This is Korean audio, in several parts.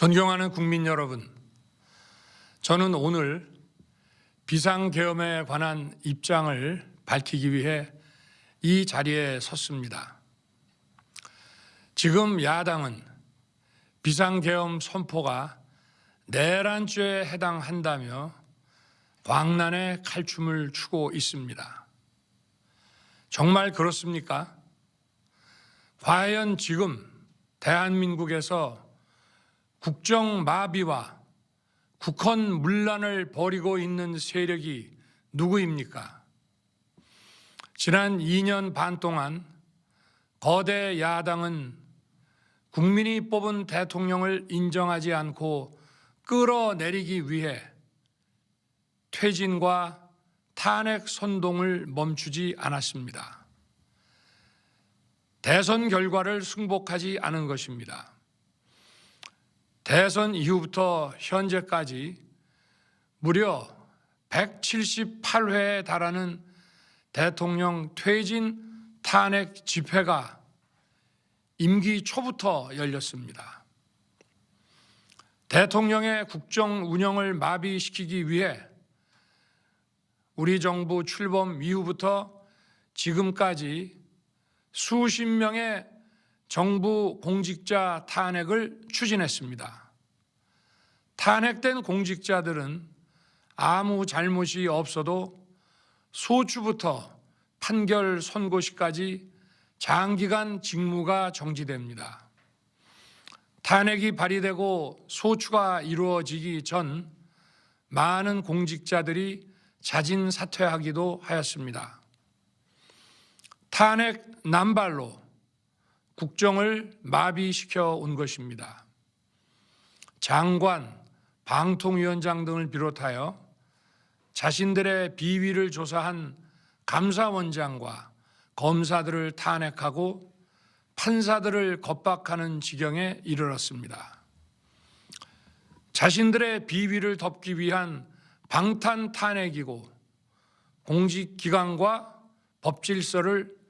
존경하는 국민 여러분, 저는 오늘 비상계엄에 관한 입장을 밝히기 위해 이 자리에 섰습니다. 지금 야당은 비상계엄 선포가 내란죄에 해당한다며 광란의 칼춤을 추고 있습니다. 정말 그렇습니까? 과연 지금 대한민국에서 국정마비와 국헌문란을 벌이고 있는 세력이 누구입니까? 지난 2년 반 동안 거대 야당은 국민이 뽑은 대통령을 인정하지 않고 끌어내리기 위해 퇴진과 탄핵 선동을 멈추지 않았습니다. 대선 결과를 승복하지 않은 것입니다. 대선 이후부터 현재까지 무려 178회에 달하는 대통령 퇴진 탄핵 집회가 임기 초부터 열렸습니다. 대통령의 국정 운영을 마비시키기 위해 우리 정부 출범 이후부터 지금까지 수십 명의 정부 공직자 탄핵을 추진했습니다. 탄핵된 공직자들은 아무 잘못이 없어도 소추부터 판결 선고시까지 장기간 직무가 정지됩니다. 탄핵이 발의되고 소추가 이루어지기 전 많은 공직자들이 자진 사퇴하기도 하였습니다. 탄핵 남발로 국정을 마비시켜 온 것입니다. 장관, 방통위원장 등을 비롯하여 자신들의 비위를 조사한 감사원장과 검사들을 탄핵하고 판사들을 겁박하는 지경에 이르렀습니다. 자신들의 비위를 덮기 위한 방탄 탄핵이고 공직기관과 법질서를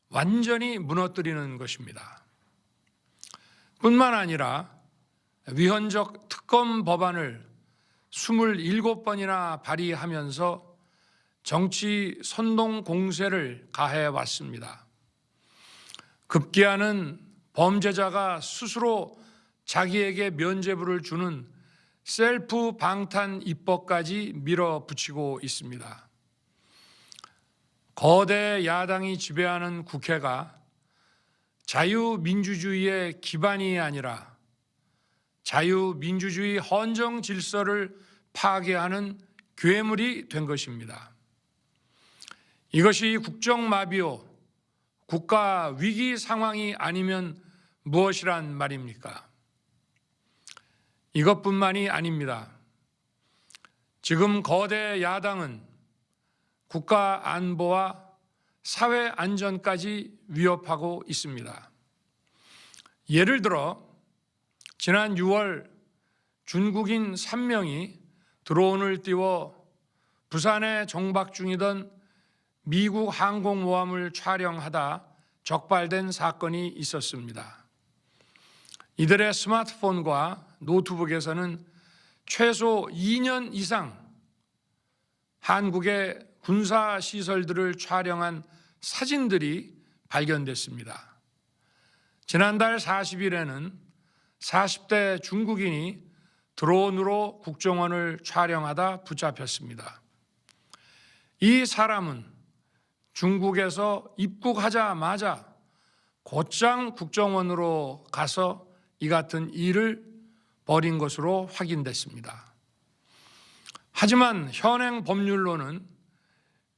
완전히 무너뜨리는 것입니다. 뿐만 아니라 위헌적 특검 법안을 27번이나 발의하면서 정치 선동 공세를 가해 왔습니다. 급기야는 범죄자가 스스로 자기에게 면죄부를 주는 셀프 방탄 입법까지 밀어붙이고 있습니다. 거대 야당이 지배하는 국회가 자유민주주의의 기반이 아니라 자유민주주의 헌정 질서를 파괴하는 괴물이 된 것입니다. 이것이 국정마비요, 국가 위기 상황이 아니면 무엇이란 말입니까? 이것뿐만이 아닙니다. 지금 거대 야당은 국가 안보와 사회 안전까지 위협하고 있습니다. 예를 들어 지난 6월 중국인 3명이 드론을 띄워 부산에 정박 중이던 미국 항공모함을 촬영하다 적발된 사건이 있었습니다. 이들의 스마트폰과 노트북에서는 최소 2년 이상 한국의 군사시설들을 촬영한 사진들이 발견됐습니다. 지난달 40일에는 40대 중국인이 드론으로 국정원을 촬영하다 붙잡혔습니다. 이 사람은 중국에서 입국하자마자 곧장 국정원으로 가서 이 같은 일을 벌인 것으로 확인됐습니다. 하지만 현행 법률로는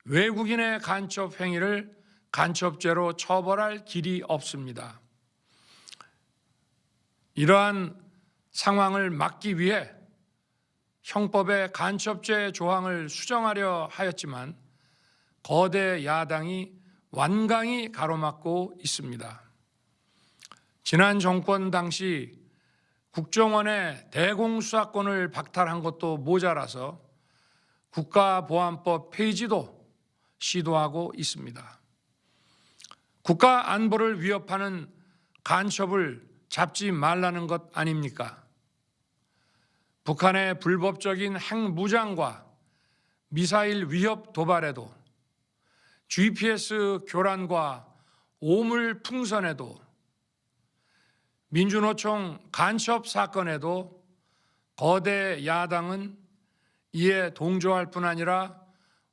외국인의 간첩 행위를 간첩죄로 처벌할 길이 없습니다. 이러한 상황을 막기 위해 형법의 간첩죄 조항을 수정하려 하였지만 거대 야당이 완강히 가로막고 있습니다. 지난 정권 당시 국정원의 대공수사권을 박탈한 것도 모자라서 국가보안법 폐지도 시도하고 있습니다. 국가 안보를 위협하는 간첩을 잡지 말라는 것 아닙니까? 북한의 불법적인 핵무장과 미사일 위협 도발에도, GPS 교란과 오물 풍선에도, 민주노총 간첩 사건에도 거대 야당은 이에 동조할 뿐 아니라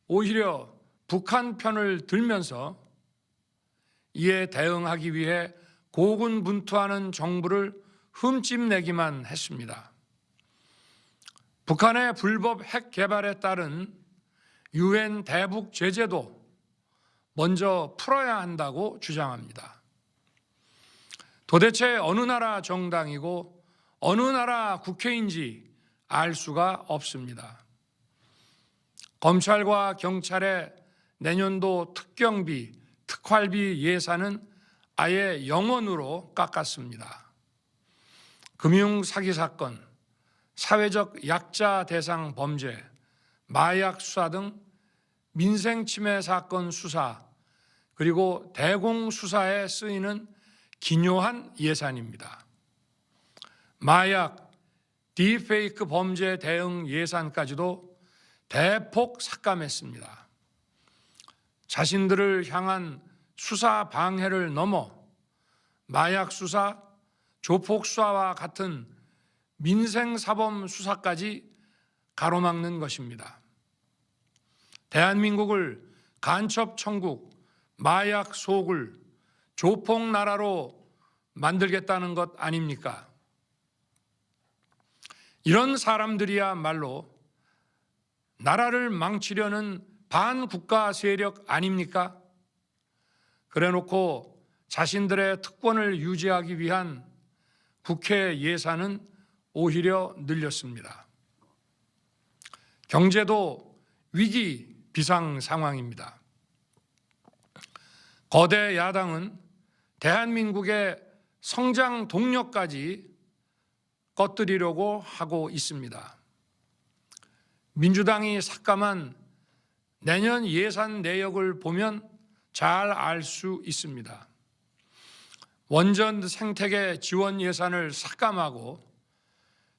오히려 북한 편을 들면서 이에 대응하기 위해 고군분투하는 정부를 흠집내기만 했습니다. 북한의 불법 핵 개발에 따른 UN 대북 제재도 먼저 풀어야 한다고 주장합니다. 도대체 어느 나라 정당이고 어느 나라 국회인지 알 수가 없습니다. 검찰과 경찰의 내년도 특경비, 특활비 예산은 아예 0원으로 깎았습니다. 금융 사기 사건, 사회적 약자 대상 범죄, 마약 수사 등 민생 침해 사건 수사, 그리고 대공 수사에 쓰이는 기묘한 예산입니다. 마약, 딥페이크 범죄 대응 예산까지도 대폭 삭감했습니다. 자신들을 향한 수사 방해를 넘어 마약 수사, 조폭 수사와 같은 민생사범 수사까지 가로막는 것입니다. 대한민국을 간첩 천국, 마약 소굴, 조폭 나라로 만들겠다는 것 아닙니까? 이런 사람들이야말로 나라를 망치려는 반국가 세력 아닙니까? 그래놓고 자신들의 특권을 유지하기 위한 국회 예산은 오히려 늘렸습니다. 경제도 위기 비상 상황입니다. 거대 야당은 대한민국의 성장 동력까지 꺼뜨리려고 하고 있습니다. 민주당이 삭감한 내년 예산 내역을 보면 잘 알 수 있습니다. 원전 생태계 지원 예산을 삭감하고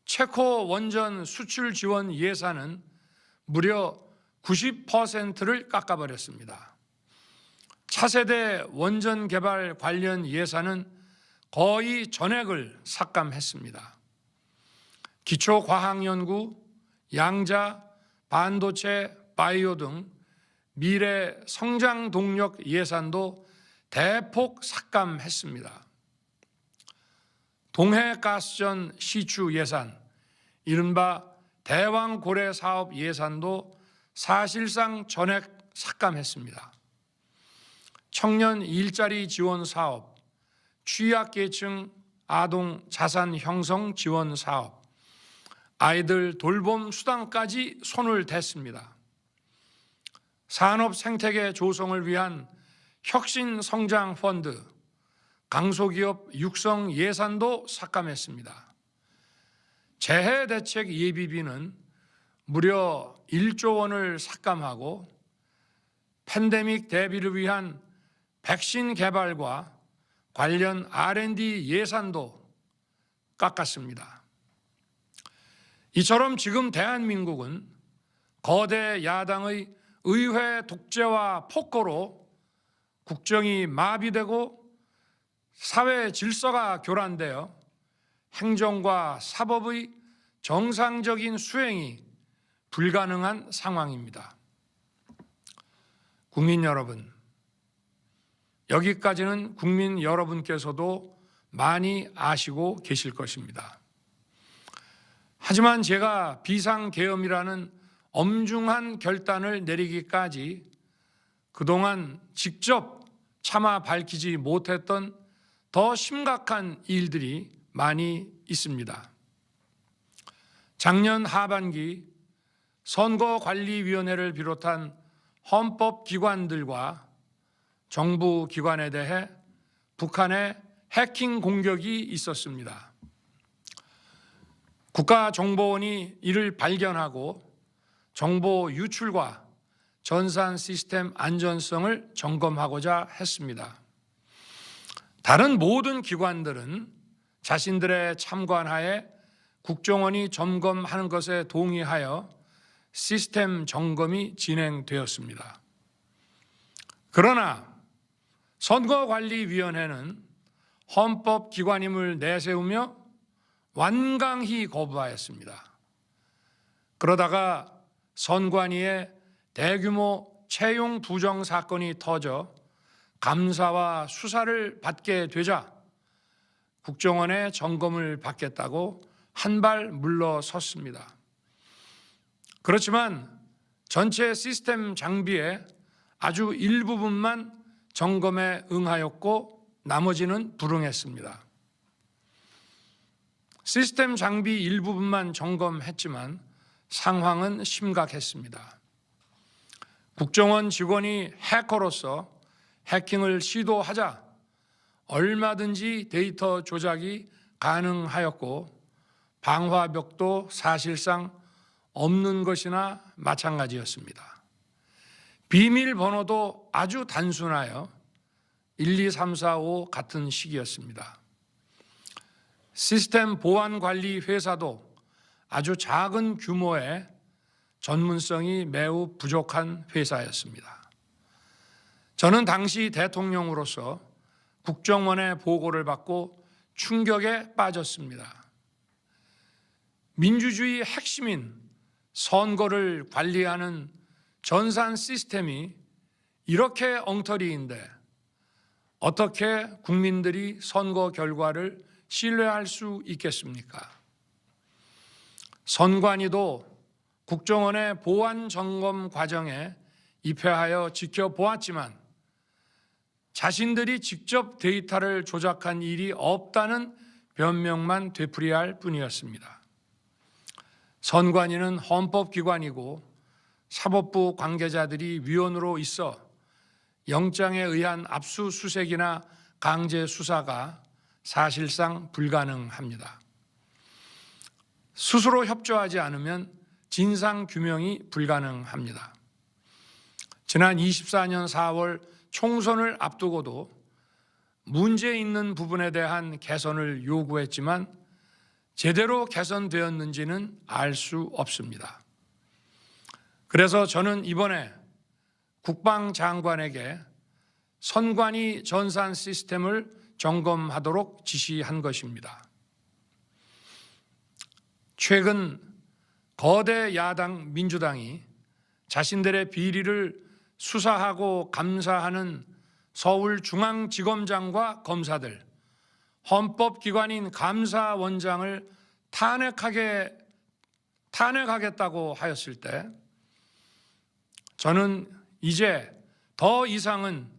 체코 원전 수출 지원 예산은 무려 90%를 깎아버렸습니다. 차세대 원전 개발 관련 예산은 거의 전액을 삭감했습니다. 기초과학연구, 양자, 반도체, 바이오 등 미래 성장 동력 예산도 대폭 삭감했습니다. 동해가스전 시추 예산, 이른바 대왕고래 사업 예산도 사실상 전액 삭감했습니다. 청년 일자리 지원 사업, 취약계층 아동 자산 형성 지원 사업, 아이들 돌봄 수당까지 손을 댔습니다. 산업 생태계 조성을 위한 혁신 성장 펀드, 강소기업 육성 예산도 삭감했습니다. 재해 대책 예비비는 무려 1조 원을 삭감하고 팬데믹 대비를 위한 백신 개발과 관련 R&D 예산도 깎았습니다. 이처럼 지금 대한민국은 거대 야당의 의회 독재와 폭거로 국정이 마비되고 사회 질서가 교란되어 행정과 사법의 정상적인 수행이 불가능한 상황입니다. 국민 여러분, 여기까지는 국민 여러분께서도 많이 아시고 계실 것입니다. 하지만 제가 비상계엄이라는 엄중한 결단을 내리기까지 그동안 직접 차마 밝히지 못했던 더 심각한 일들이 많이 있습니다. 작년 하반기 선거관리위원회를 비롯한 헌법기관들과 정부기관에 대해 북한의 해킹 공격이 있었습니다. 국가정보원이 이를 발견하고 정보 유출과 전산 시스템 안전성을 점검하고자 했습니다. 다른 모든 기관들은 자신들의 참관하에 국정원이 점검하는 것에 동의하여 시스템 점검이 진행되었습니다. 그러나 선거관리위원회는 헌법기관임을 내세우며 완강히 거부하였습니다. 그러다가 선관위의 대규모 채용 부정 사건이 터져 감사와 수사를 받게 되자 국정원의 점검을 받겠다고 한 발 물러섰습니다. 그렇지만 전체 시스템 장비의 아주 일부분만 점검에 응하였고 나머지는 불응했습니다. 시스템 장비 일부분만 점검했지만 상황은 심각했습니다. 국정원 직원이 해커로서 해킹을 시도하자 얼마든지 데이터 조작이 가능하였고 방화벽도 사실상 없는 것이나 마찬가지였습니다. 비밀번호도 아주 단순하여 1, 2, 3, 4, 5 같은 식이었습니다. 시스템 보안관리 회사도 아주 작은 규모의 전문성이 매우 부족한 회사였습니다. 저는 당시 대통령으로서 국정원의 보고를 받고 충격에 빠졌습니다. 민주주의의 핵심인 선거를 관리하는 전산 시스템이 이렇게 엉터리인데 어떻게 국민들이 선거 결과를 신뢰할 수 있겠습니까? 선관위도 국정원의 보안 점검 과정에 입회하여 지켜보았지만 자신들이 직접 데이터를 조작한 일이 없다는 변명만 되풀이할 뿐이었습니다. 선관위는 헌법기관이고 사법부 관계자들이 위원으로 있어 영장에 의한 압수수색이나 강제 수사가 사실상 불가능합니다. 스스로 협조하지 않으면 진상규명이 불가능합니다. 지난 24년 4월 총선을 앞두고도 문제 있는 부분에 대한 개선을 요구했지만 제대로 개선되었는지는 알 수 없습니다. 그래서 저는 이번에 국방장관에게 선관위 전산 시스템을 점검하도록 지시한 것입니다. 최근 거대 야당 민주당이 자신들의 비리를 수사하고 감사하는 서울중앙지검장과 검사들, 헌법기관인 감사원장을 탄핵하겠다고 하였을 때 저는 이제 더 이상은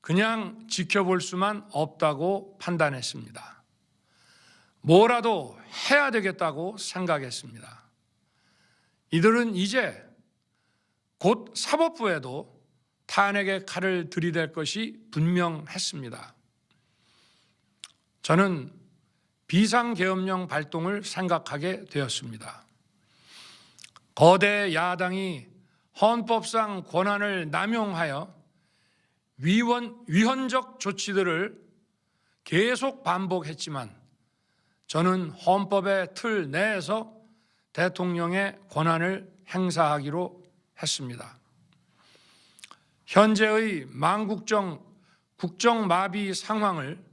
그냥 지켜볼 수만 없다고 판단했습니다. 뭐라도 해야 되겠다고 생각했습니다. 이들은 이제 곧 사법부에도 탄핵의 칼을 들이댈 것이 분명했습니다. 저는 비상계엄령 발동을 생각하게 되었습니다. 거대 야당이 헌법상 권한을 남용하여 위헌적 조치들을 계속 반복했지만 저는 헌법의 틀 내에서 대통령의 권한을 행사하기로 했습니다. 현재의 망국정 국정마비 상황을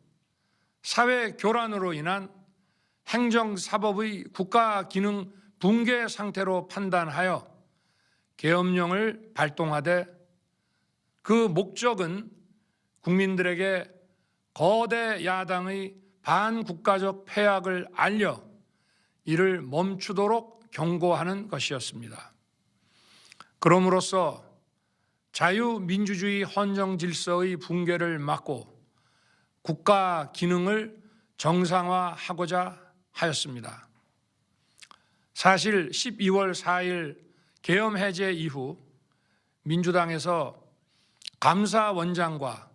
사회 교란으로 인한 행정사법의 국가기능 붕괴 상태로 판단하여 계엄령을 발동하되 그 목적은 국민들에게 거대 야당의 반국가적 패악을 알려 이를 멈추도록 경고하는 것이었습니다. 그럼으로써 자유민주주의 헌정질서의 붕괴를 막고 국가 기능을 정상화하고자 하였습니다. 사실 12월 4일 계엄 해제 이후 민주당에서 감사원장과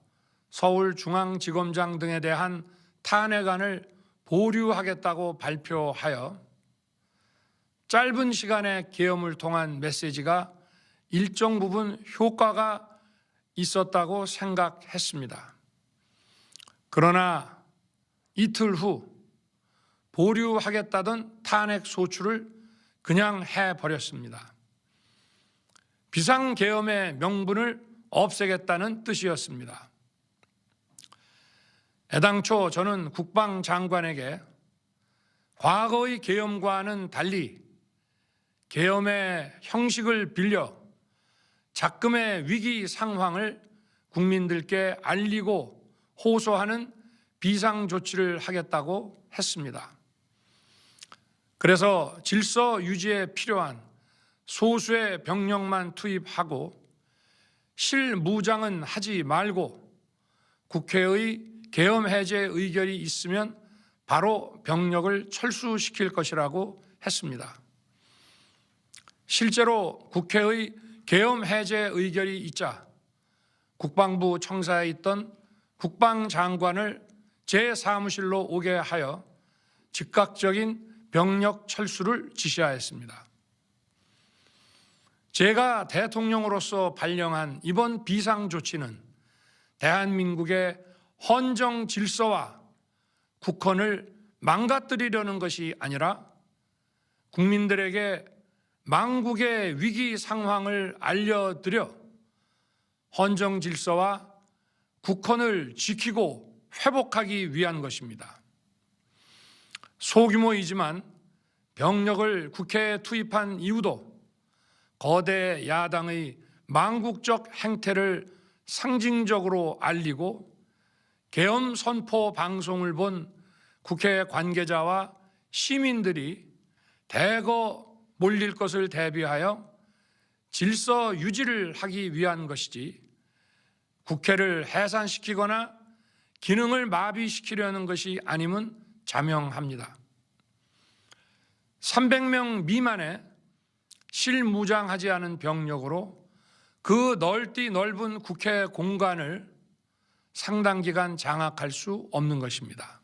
서울중앙지검장 등에 대한 탄핵안을 보류하겠다고 발표하여 짧은 시간의 계엄을 통한 메시지가 일정 부분 효과가 있었다고 생각했습니다. 그러나 이틀 후 보류하겠다던 탄핵 소추를 그냥 해버렸습니다. 비상계엄의 명분을 없애겠다는 뜻이었습니다. 애당초 저는 국방장관에게 과거의 계엄과는 달리 계엄의 형식을 빌려 작금의 위기 상황을 국민들께 알리고 호소하는 비상조치를 하겠다고 했습니다. 그래서 질서 유지에 필요한 소수의 병력만 투입하고 실무장은 하지 말고 국회의 계엄 해제 의결이 있으면 바로 병력을 철수시킬 것이라고 했습니다. 실제로 국회의 계엄 해제 의결이 있자 국방부 청사에 있던 국방장관을 제 사무실로 오게 하여 즉각적인 병력 철수를 지시하였습니다. 제가 대통령으로서 발령한 이번 비상조치는 대한민국의 헌정 질서와 국헌을 망가뜨리려는 것이 아니라 국민들에게 망국의 위기 상황을 알려드려 헌정 질서와 국헌을 지키고 회복하기 위한 것입니다. 소규모이지만 병력을 국회에 투입한 이유도 거대 야당의 망국적 행태를 상징적으로 알리고 계엄 선포 방송을 본 국회 관계자와 시민들이 대거 몰릴 것을 대비하여 질서 유지를 하기 위한 것이지 국회를 해산시키거나 기능을 마비시키려는 것이 아님은 자명합니다. 300명 미만의 실무장하지 않은 병력으로 그 넓은 국회 공간을 상당 기간 장악할 수 없는 것입니다.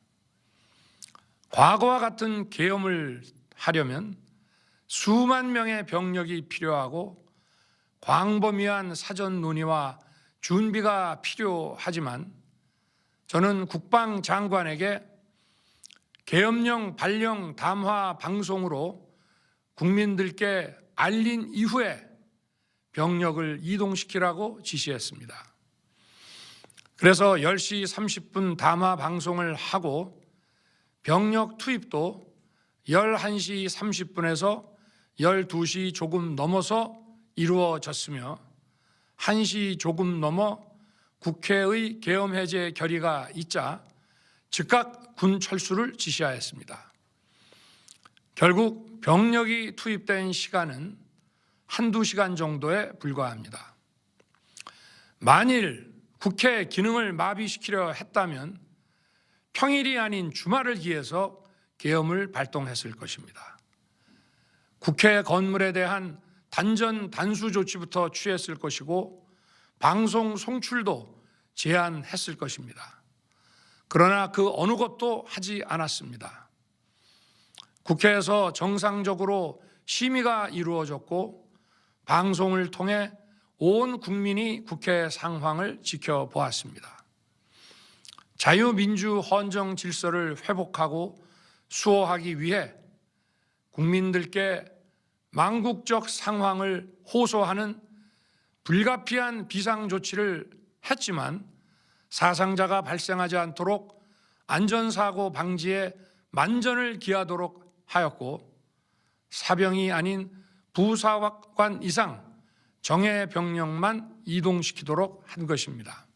과거와 같은 계엄을 하려면 수만 명의 병력이 필요하고 광범위한 사전 논의와 준비가 필요하지만 저는 국방장관에게 계엄령 발령 담화 방송으로 국민들께 알린 이후에 병력을 이동시키라고 지시했습니다. 그래서 10시 30분 담화 방송을 하고 병력 투입도 11시 30분에서 12시 조금 넘어서 이루어졌으며 1시 조금 넘어 국회의 계엄 해제 결의가 있자 즉각 군 철수를 지시하였습니다. 결국 병력이 투입된 시간은 한두 시간 정도에 불과합니다. 만일 국회 기능을 마비시키려 했다면 평일이 아닌 주말을 기해서 계엄을 발동했을 것입니다. 국회 건물에 대한 단전 단수 조치부터 취했을 것이고 방송 송출도 제한했을 것입니다. 그러나 그 어느 것도 하지 않았습니다. 국회에서 정상적으로 심의가 이루어졌고 방송을 통해 온 국민이 국회 상황을 지켜보았습니다. 자유민주 헌정 질서를 회복하고 수호하기 위해 국민들께 망국적 상황을 호소하는 불가피한 비상조치를 했지만 사상자가 발생하지 않도록 안전사고 방지에 만전을 기하도록 하였고 사병이 아닌 부사관 이상 정예 병력만 이동시키도록 한 것입니다.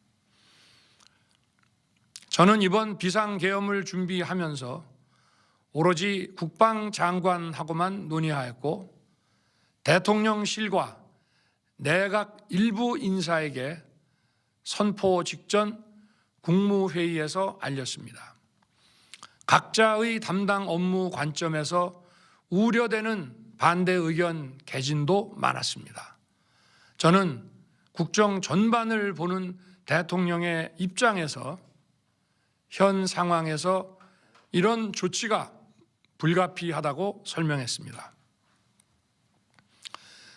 저는 이번 비상계엄을 준비하면서 오로지 국방장관하고만 논의하였고 대통령실과 내각 일부 인사에게 선포 직전 국무회의에서 알렸습니다. 각자의 담당 업무 관점에서 우려되는 반대 의견 개진도 많았습니다. 저는 국정 전반을 보는 대통령의 입장에서 현 상황에서 이런 조치가 불가피하다고 설명했습니다.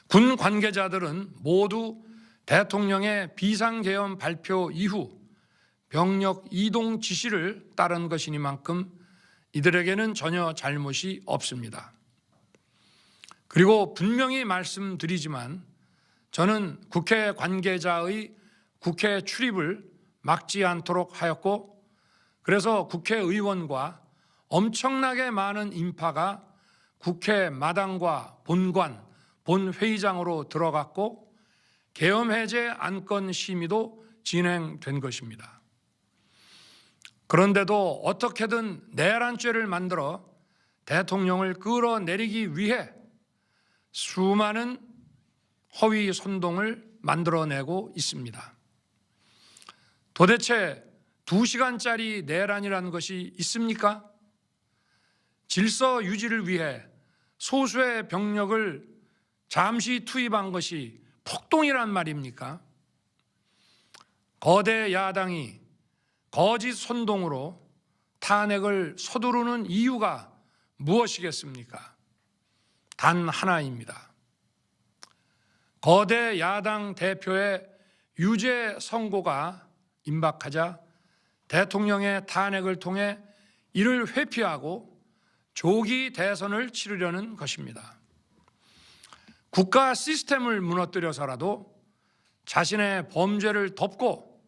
군 관계자들은 모두 대통령의 비상계엄 발표 이후 병력 이동 지시를 따른 것이니만큼 이들에게는 전혀 잘못이 없습니다. 그리고 분명히 말씀드리지만 저는 국회 관계자의 국회 출입을 막지 않도록 하였고, 그래서 국회의원과 엄청나게 많은 인파가 국회 마당과 본관, 본회의장으로 들어갔고 계엄해제 안건 심의도 진행된 것입니다. 그런데도 어떻게든 내란죄를 만들어 대통령을 끌어내리기 위해 수많은 허위 선동을 만들어내고 있습니다. 도대체 2시간짜리 내란이라는 것이 있습니까? 질서 유지를 위해 소수의 병력을 잠시 투입한 것이 폭동이란 말입니까? 거대 야당이 거짓 선동으로 탄핵을 서두르는 이유가 무엇이겠습니까? 단 하나입니다. 거대 야당 대표의 유죄 선고가 임박하자 대통령의 탄핵을 통해 이를 회피하고 조기 대선을 치르려는 것입니다. 국가 시스템을 무너뜨려서라도 자신의 범죄를 덮고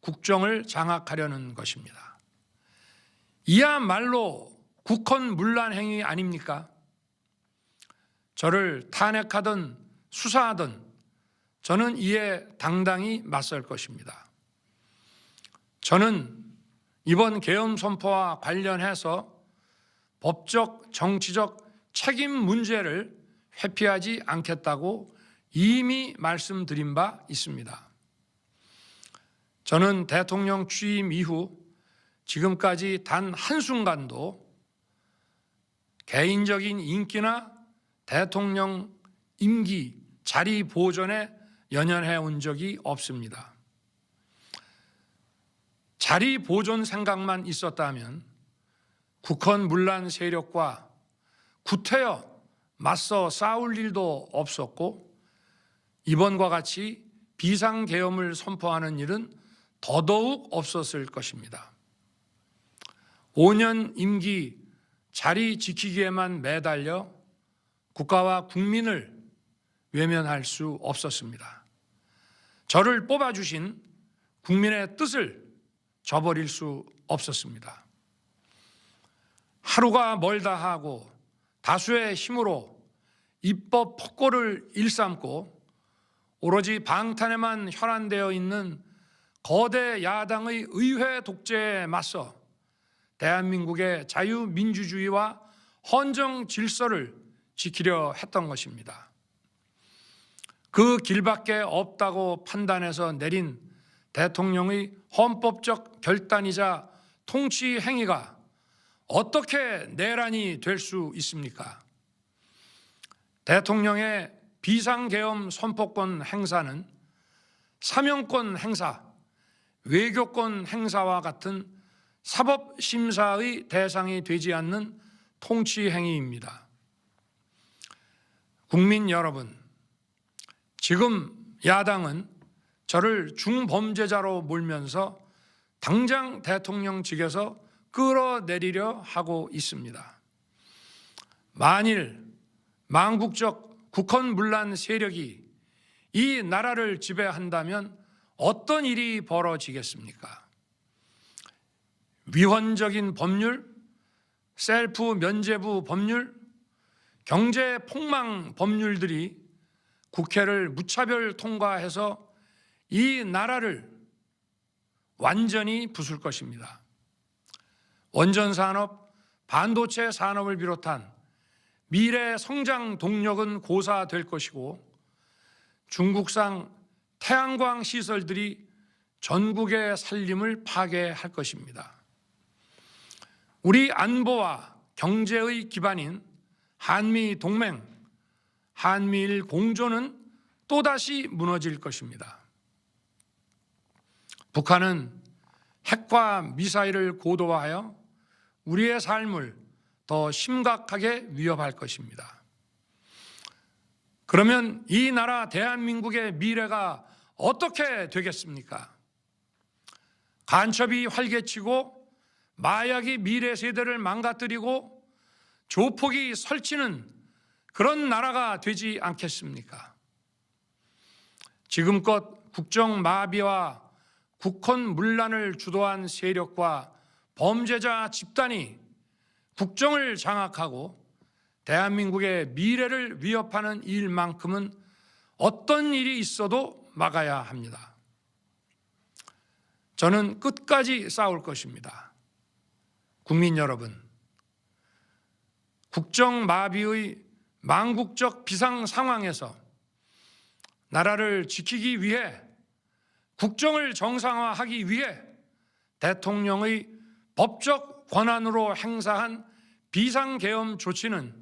국정을 장악하려는 것입니다. 이야말로 국헌문란 행위 아닙니까? 저를 탄핵하든 수사하든 저는 이에 당당히 맞설 것입니다. 저는 이번 계엄 선포와 관련해서 법적, 정치적 책임 문제를 회피하지 않겠다고 이미 말씀드린 바 있습니다. 저는 대통령 취임 이후 지금까지 단 한순간도 개인적인 인기나 대통령 임기 자리 보존에 연연해 온 적이 없습니다. 자리 보존 생각만 있었다면 국헌문란 세력과 구태여 맞서 싸울 일도 없었고 이번과 같이 비상계엄을 선포하는 일은 더더욱 없었을 것입니다. 5년 임기 자리 지키기에만 매달려 국가와 국민을 외면할 수 없었습니다. 저를 뽑아주신 국민의 뜻을 저버릴 수 없었습니다. 하루가 멀다 하고 다수의 힘으로 입법 폭거를 일삼고 오로지 방탄에만 혈안되어 있는 거대 야당의 의회 독재에 맞서 대한민국의 자유민주주의와 헌정 질서를 지키려 했던 것입니다. 그 길밖에 없다고 판단해서 내린 대통령의 헌법적 결단이자 통치 행위가 어떻게 내란이 될 수 있습니까? 대통령의 비상계엄 선포권 행사는 사명권 행사, 외교권 행사와 같은 사법심사의 대상이 되지 않는 통치 행위입니다. 국민 여러분, 지금 야당은 저를 중범죄자로 몰면서 당장 대통령직에서 끌어내리려 하고 있습니다. 만일 망국적 국헌문란 세력이 이 나라를 지배한다면 어떤 일이 벌어지겠습니까? 위헌적인 법률, 셀프 면죄부 법률, 경제 폭망 법률들이 국회를 무차별 통과해서 이 나라를 완전히 부술 것입니다. 원전 산업, 반도체 산업을 비롯한 미래 성장 동력은 고사될 것이고 중국산 태양광 시설들이 전국의 살림을 파괴할 것입니다. 우리 안보와 경제의 기반인 한미 동맹, 한미일 공조는 또다시 무너질 것입니다. 북한은 핵과 미사일을 고도화하여 우리의 삶을 더 심각하게 위협할 것입니다. 그러면 이 나라 대한민국의 미래가 어떻게 되겠습니까? 간첩이 활개치고 마약이 미래 세대를 망가뜨리고 조폭이 설치는 그런 나라가 되지 않겠습니까? 지금껏 국정 마비와 국헌 문란을 주도한 세력과 범죄자 집단이 국정을 장악하고 대한민국의 미래를 위협하는 일만큼은 어떤 일이 있어도 막아야 합니다. 저는 끝까지 싸울 것입니다. 국민 여러분, 국정 마비의 망국적 비상 상황에서 나라를 지키기 위해 국정을 정상화하기 위해 대통령의 법적 권한으로 행사한 비상계엄 조치는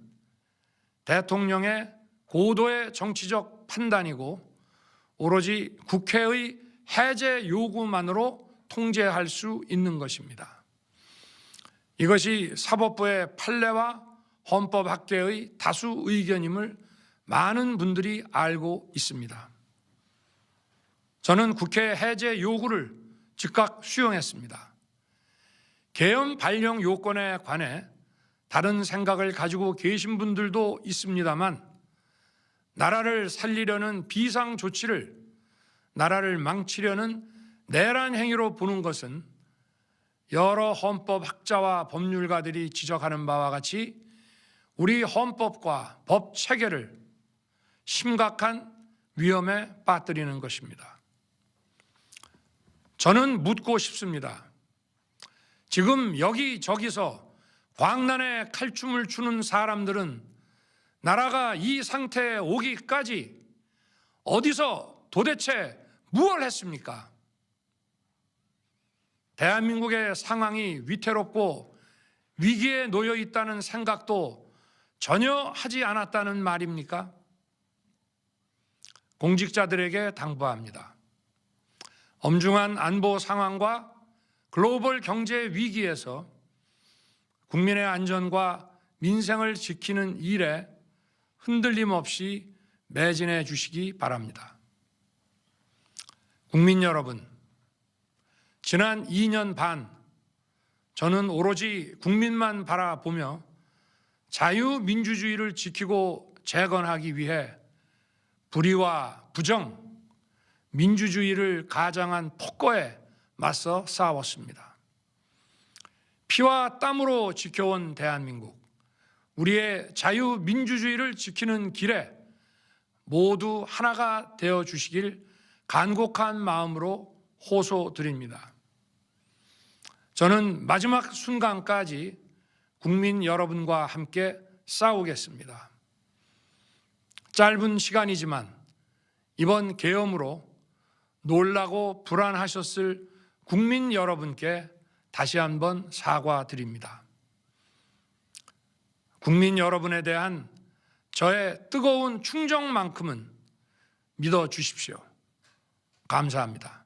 대통령의 고도의 정치적 판단이고 오로지 국회의 해제 요구만으로 통제할 수 있는 것입니다. 이것이 사법부의 판례와 헌법학계의 다수 의견임을 많은 분들이 알고 있습니다. 저는 국회 해제 요구를 즉각 수용했습니다. 계엄 발령 요건에 관해 다른 생각을 가지고 계신 분들도 있습니다만 나라를 살리려는 비상 조치를 나라를 망치려는 내란 행위로 보는 것은 여러 헌법학자와 법률가들이 지적하는 바와 같이 우리 헌법과 법 체계를 심각한 위험에 빠뜨리는 것입니다. 저는 묻고 싶습니다. 지금 여기저기서 광란에 칼춤을 추는 사람들은 나라가 이 상태에 오기까지 어디서 도대체 무엇을 했습니까? 대한민국의 상황이 위태롭고 위기에 놓여 있다는 생각도 전혀 하지 않았다는 말입니까? 공직자들에게 당부합니다. 엄중한 안보 상황과 글로벌 경제 위기에서 국민의 안전과 민생을 지키는 일에 흔들림 없이 매진해 주시기 바랍니다. 국민 여러분, 지난 2년 반 저는 오로지 국민만 바라보며 자유민주주의를 지키고 재건하기 위해 불의와 부정, 민주주의를 가장한 폭거에 맞서 싸웠습니다. 피와 땀으로 지켜온 대한민국, 우리의 자유민주주의를 지키는 길에 모두 하나가 되어 주시길 간곡한 마음으로 호소드립니다. 저는 마지막 순간까지 국민 여러분과 함께 싸우겠습니다. 짧은 시간이지만 이번 계엄으로 놀라고 불안하셨을 국민 여러분께 다시 한번 사과드립니다. 국민 여러분에 대한 저의 뜨거운 충정만큼은 믿어 주십시오. 감사합니다.